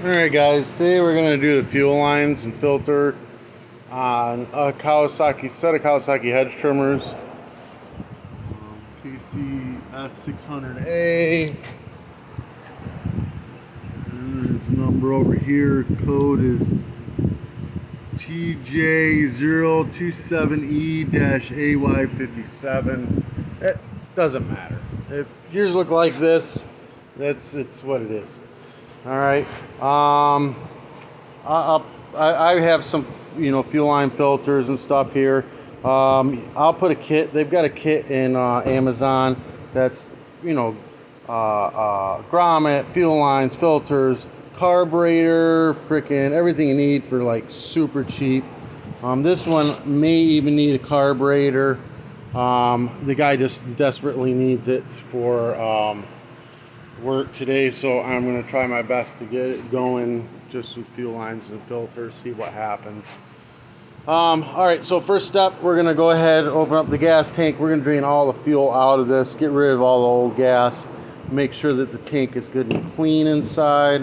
Alright guys, today we're going to do the fuel lines and filter on a set of Kawasaki hedge trimmers. kcs600a. There's a number over here. Code is tj027e-ay57. It doesn't matter. If yours look like this, it's what it is. All right. I have some, fuel line filters and stuff here. I'll put a kit. They've got a kit in Amazon that's, grommet, fuel lines, filters, carburetor, freaking everything you need for like super cheap. This one may even need a carburetor. The guy just desperately needs it for work today, so I'm going to try my best to get it going just with fuel lines and filters, see what happens. Alright, so first step, we're going to go ahead and open up the gas tank. We're going to drain all the fuel out of this, get rid of all the old gas, make sure that the tank is good and clean inside.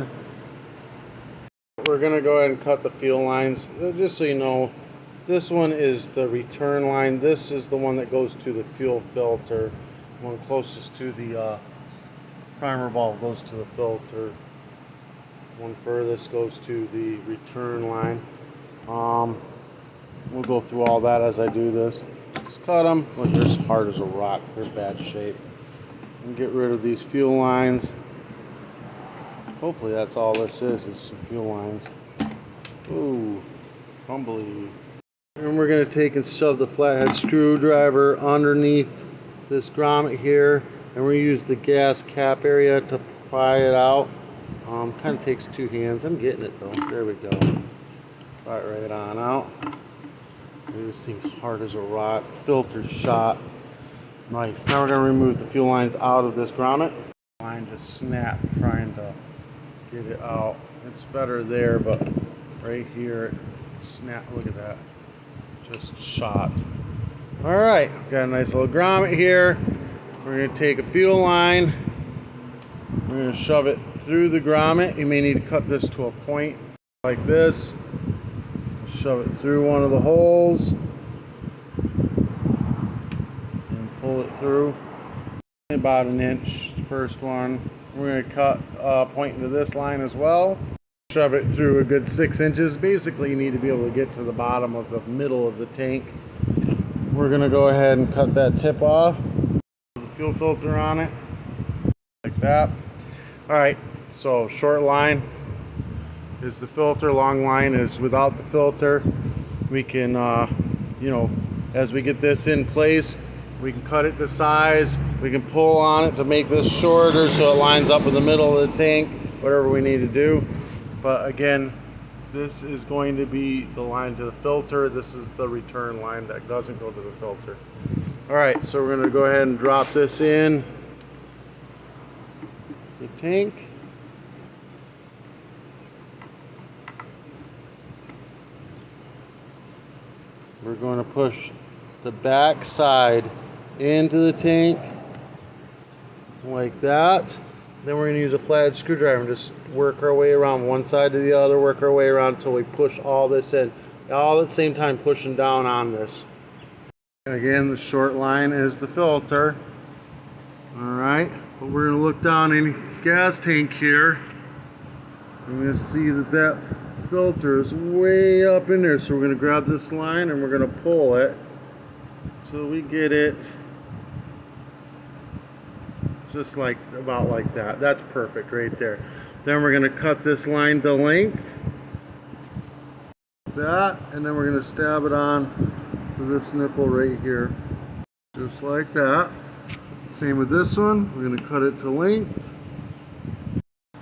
We're going to go ahead and cut the fuel lines. Just so you know, this one is the return line. This is the one that goes to the fuel filter. One closest to the primer valve goes to the filter. One furthest goes to the return line. We'll go through all that as I do this. Just cut them. Look, they're as hard as a rock. They're bad shape. And get rid of these fuel lines. Hopefully that's all this is some fuel lines. Ooh, crumbly. And we're going to take and shove the flathead screwdriver underneath this grommet here. And we use the gas cap area to pry it out. Kind of takes two hands. I'm getting it though. There we go. Pry it right on out. This thing's hard as a rock. Filter shot. Nice. Now we're going to remove the fuel lines out of this grommet. Line just snapped trying to get it out. It's better there, but right here, snap. Look at that. Just shot. All right. Got a nice little grommet here. We're going to take a fuel line, we're going to shove it through the grommet. You may need to cut this to a point like this. Shove it through one of the holes and pull it through. About an inch, first one. We're going to cut a point into this line as well. Shove it through a good 6 inches. Basically, you need to be able to get to the bottom of the middle of the tank. We're going to go ahead and cut that tip off. Fuel filter on it like that. All right, so short line is the filter, long line is without the filter. We can as we get this in place, we can cut it to size, we can pull on it to make this shorter so it lines up with the middle of the tank, whatever we need to do. But again, this is going to be the line to the filter. This is the return line that doesn't go to the filter. All right, so we're going to go ahead and drop this in the tank. We're going to push the back side into the tank like that. Then we're going to use a flathead screwdriver and just work our way around one side to the other, work our way around until we push all this in. All at the same time pushing down on this. Again, the short line is the filter. Alright, but we're going to look down in the gas tank here. I'm going to see that that filter is way up in there. So we're going to grab this line and we're going to pull it so we get it just like about like that. That's perfect right there. Then we're going to cut this line to length. That, and then we're going to stab it on to this nipple right here, just like that. Same with this one. We're going to cut it to length,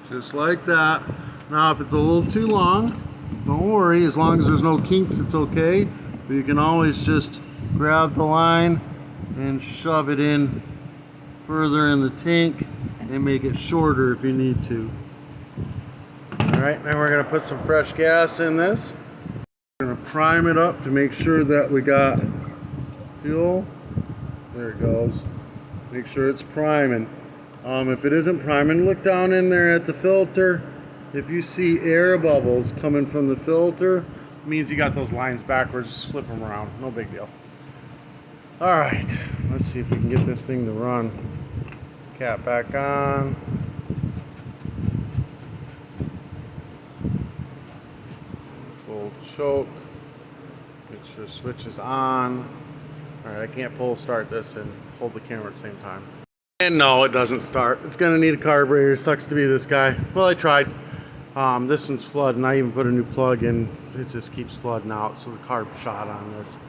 just like that. Now if it's a little too long, don't worry, as long as there's no kinks it's okay, but you can always just grab the line and shove it in further in the tank and make it shorter if you need to. Alright, now we're going to put some fresh gas in this. We're going to prime it up to make sure that we got fuel. There it goes. Make sure it's priming. If it isn't priming, look down in there at the filter. If you see air bubbles coming from the filter, it means you got those lines backwards. Just flip them around, no big deal. All right, let's see if we can get this thing to run. Cap back on. Full choke. Make sure switch is on. All right, I can't pull start this and hold the camera at the same time. And no, it doesn't start. It's gonna need a carburetor. Sucks to be this guy. Well, I tried. This one's flooding. I even put a new plug in. It just keeps flooding out, so the carb shot on this.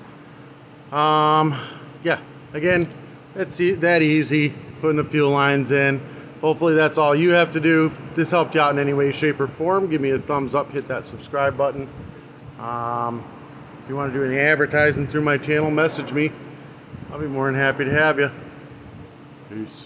Yeah, again, it's that easy, putting the fuel lines in. Hopefully that's all you have to do. If this helped you out in any way, shape, or form, give me a thumbs up, hit that subscribe button. If you want to do any advertising through my channel, message me. I'll be more than happy to have you. Peace.